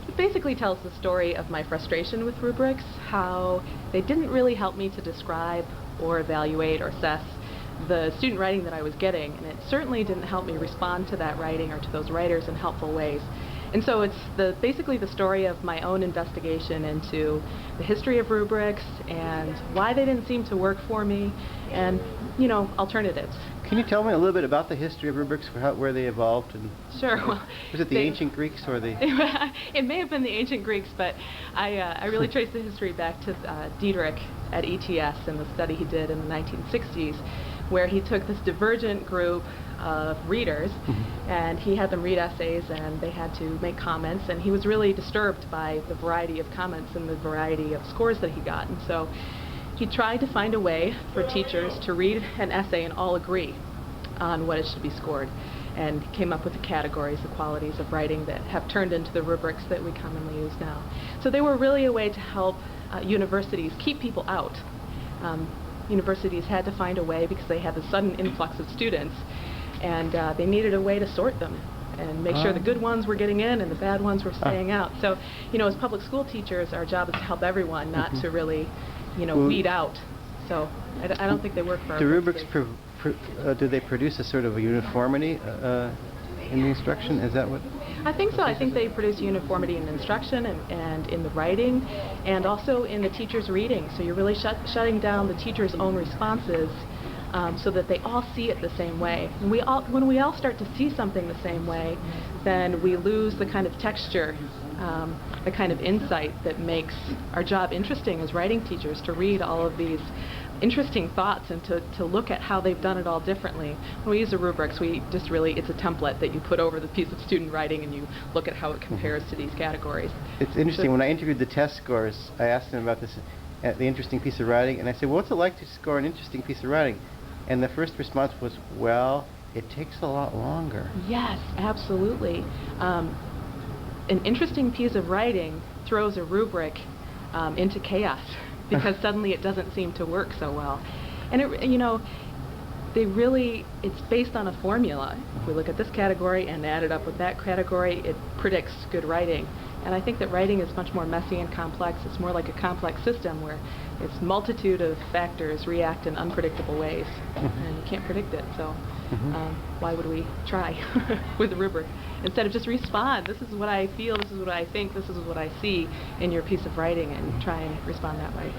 It basically tells the story of my frustration with rubrics, how they didn't really help me to describe or evaluate or assess the student writing that I was getting, and it certainly didn't help me respond to that writing or to those writers in helpful ways. And so it's basically the story of my own investigation into the history of rubrics and why they didn't seem to work for me, and, you know, alternatives. Can you tell me a little bit about the history of rubrics, where they evolved? And sure. Well, was it the ancient Greeks or the... It may have been the ancient Greeks, but I really trace the history back to Diederik at ETS and the study he did in the 1960s, where he took this divergent group of readers and he had them read essays and they had to make comments, and he was really disturbed by the variety of comments and the variety of scores that he got. And so he tried to find a way for teachers to read an essay and all agree on what it should be scored, and came up with the categories, the qualities of writing that have turned into the rubrics that we commonly use now. So they were really a way to help universities keep people out. Universities had to find a way, because they had the sudden influx of students, and they needed a way to sort them and make sure the good ones were getting in and the bad ones were staying out. So, you know, as public school teachers, our job is to help everyone, not to really, you know, weed out. So I don't think they work for our rubrics. Do they produce a sort of a uniformity in the instruction? Is that what? I think so. I think they produce uniformity in instruction and in the writing, and also in the teacher's reading. So you're really shutting down the teacher's own responses, so that they all see it the same way. And when we all start to see something the same way, then we lose the kind of texture, the kind of insight that makes our job interesting as writing teachers, to read all of these interesting thoughts and to look at how they've done it all differently. When we use the rubrics, we just really, it's a template that you put over the piece of student writing and you look at how it compares to these categories. It's interesting, when I interviewed the test scores, I asked them about this, the interesting piece of writing, and I said, well, what's it like to score an interesting piece of writing? And the first response was, well, it takes a lot longer. Yes, absolutely. An interesting piece of writing throws a rubric into chaos, because suddenly it doesn't seem to work so well. And it, you know, it's based on a formula. If we look at this category and add it up with that category, it predicts good writing. And I think that writing is much more messy and complex. It's more like a complex system where its multitude of factors react in unpredictable ways, and you can't predict it. So why would we try with a rubric? Instead of just respond, this is what I feel, this is what I think, this is what I see in your piece of writing, and try and respond that way.